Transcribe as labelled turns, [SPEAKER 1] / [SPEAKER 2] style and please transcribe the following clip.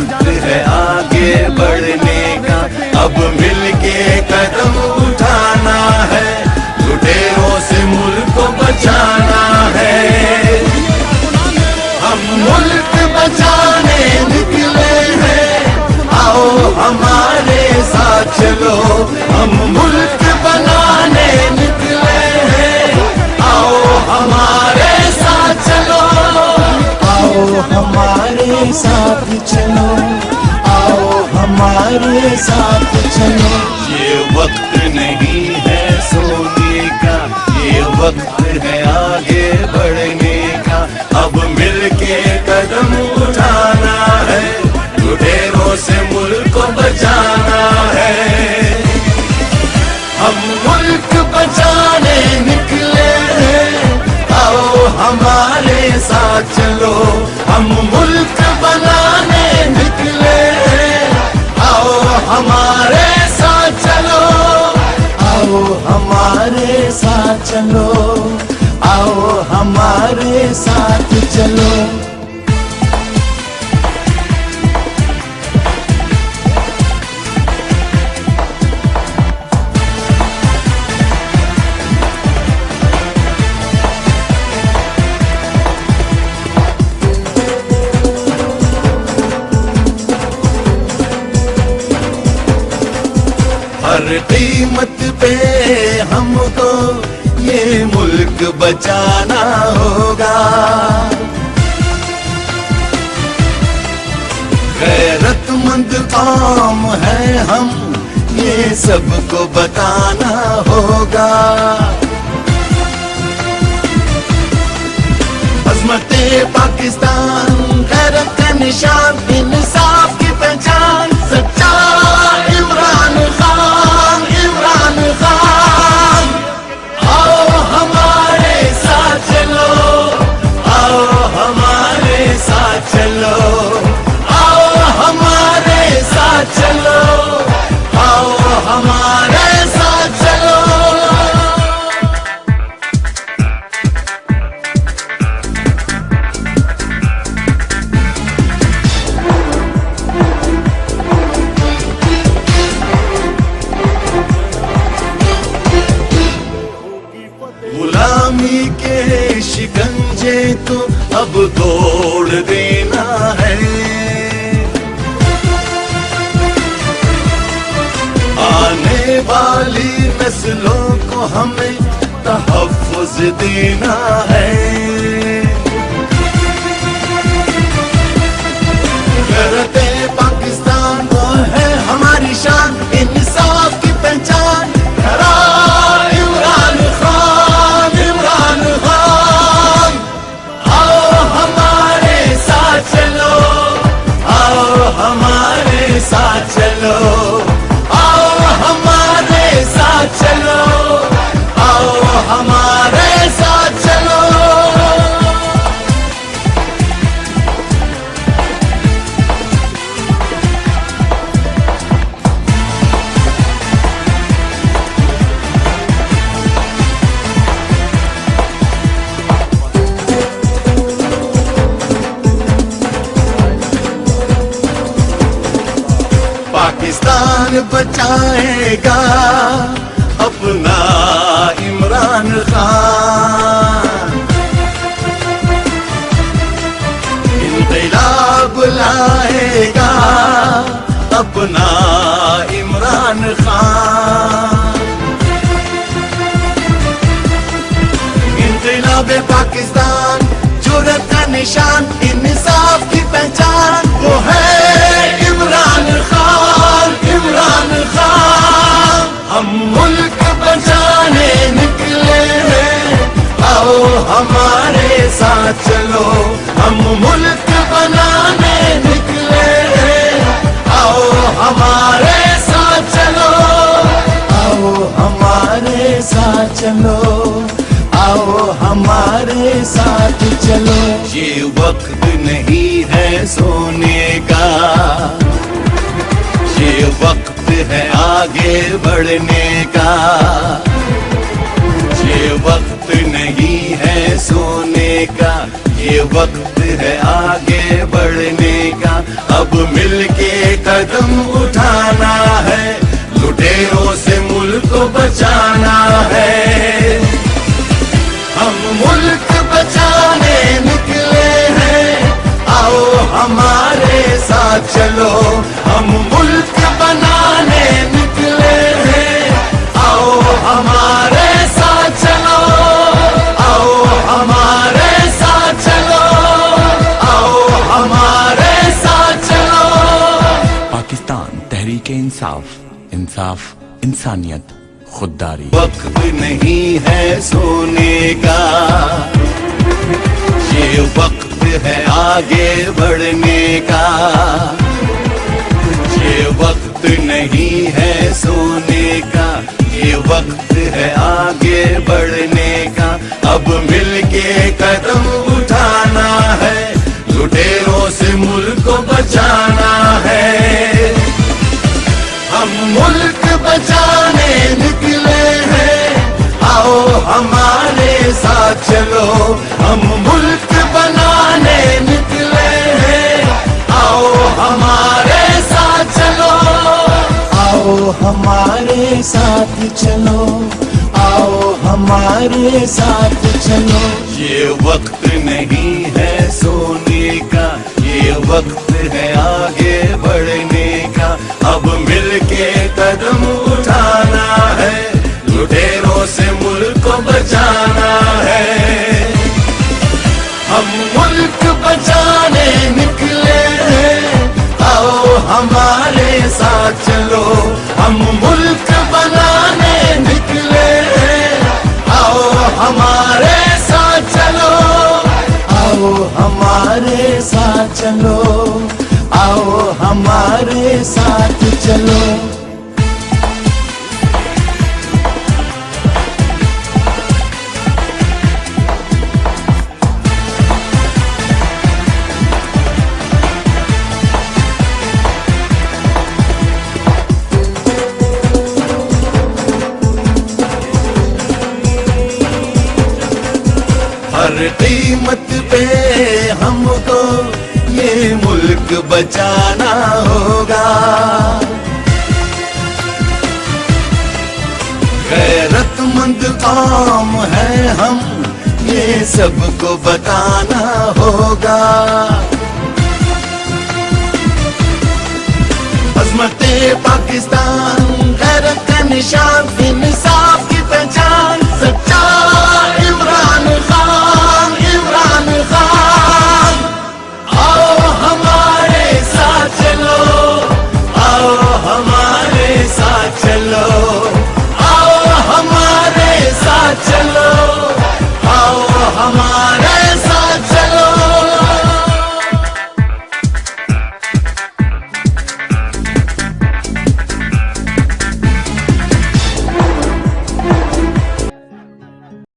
[SPEAKER 1] वक्त है आगे बढ़ने का, अब मिलके कदम उठाना है, लुटेरों से मुल्क को बचाना है। हम मुल्क बचाने निकले हैं, आओ हमारे साथ चलो। हम मुल्क बनाने निकले हैं, आओ हमारे साथ चलो। आओ हमारे साथ चलो, आओ हमारे साथ चलो। ये वक्त नहीं है सोने का, ये वक्त है आगे बढ़ने का, अब मिलके कदम उठाना है, लुटेरों से मुल्क को बचाना है। हम मुल्क बचाने निकले हैं, आओ हमारे साथ चलो। हम मुल्क बनाने निकले हैं, आओ हमारे साथ चलो। आओ हमारे साथ चलो, आओ हमारे साथ चलो। हर कीमत पे हमको ये मुल्क बचाना होगा। गैरतमंद कौम है हम, ये सबको बताना होगा। अज़मते पाकिस्तान, गैरत का निशान, इंसाफ की पहचान, सच्चा इमरान खान, इमरान खान। आओ हमारे साथ चलो, आओ हमारे साथ चलो, आओ हमारे साथ चलो, आओ हमारे साथ चलो। गुलामी के शिकंजे तो अब तोड़ देना है, आने वाली नस्लों को हमें तहफ़्फ़ुज़ देना है। गैरते पाकिस्तान वो है हमारी शान, इंसाफ की पहचान, इमरान खान, इमरान खान। आओ हमारे साथ चलो, आओ हमारे साथ चलो, आओ हमारे साथ चलो, आओ हमारे साथ चलो। पाकिस्तान बचाएगा अपना इमरान खान, इंक़िलाब लाएगा अपना इमरान खान। इंक़िलाब पाकिस्तान, जुर्रत का निशान, इंसाफ की पहचान, वो है इमरान खान, इमरान खान। हम मुल्क बचाने निकले हैं, आओ हमारे साथ चलो। हम मुल्क बनाने निकले हैं, आओ हमारे साथ चलो। आओ हमारे साथ चलो, आओ हमारे साथ चलो। ये वक्त नहीं है सोने का, ये वक्त है आगे बढ़ने का। ये वक्त नहीं है सोने का, ये वक्त है आगे बढ़ने का। अब मिलके कदम उठाना है, लुटेरों से मुल्क को बचाना है। हम मुल्क बचाने निकले हैं, आओ हमारे साथ चलो। हम मुल्क बनाने निकले हैं, आओ हमारे साथ चलो। आओ हमारे साथ चलो, आओ हमारे साथ चलो।
[SPEAKER 2] पाकिस्तान तहरीक इंसाफ, इंसाफ, इंसानियत, खुददारी।
[SPEAKER 1] वक्त नहीं है सोने का, ये वक्त है आगे बढ़ने का। ये वक्त नहीं है सोने का, ये वक्त है आगे बढ़ने का। अब मिलके कदम उठाना है, लुटेरों से मुल्क को बचाना है। हम मुल्क बचाने निकले हैं, आओ हमारे साथ चलो। हम मुल्क बनाने निकले हैं, आओ हमारे साथ चलो। आओ हमारे साथ चलो, आओ हमारे साथ चलो। ये वक्त नहीं है सोने का, ये वक्त है आगे बढ़ने का। अब मिलके कदम उठाना है, लुटेरों से मुल्क को बचाना है। हम मुल्क बचाने निकले हैं, आओ हमारे साथ चलो। हम मुल्क बनाने निकले हैं, आओ हमारे साथ चलो। आओ हमारे साथ चलो, आओ हमारे साथ चलो। हर कीमत पे हमको ये मुल्क बचाना होगा। गैरतमंद कौम है हम, ये सबको बताना होगा। अज़मते पाकिस्तान गैरत का निशान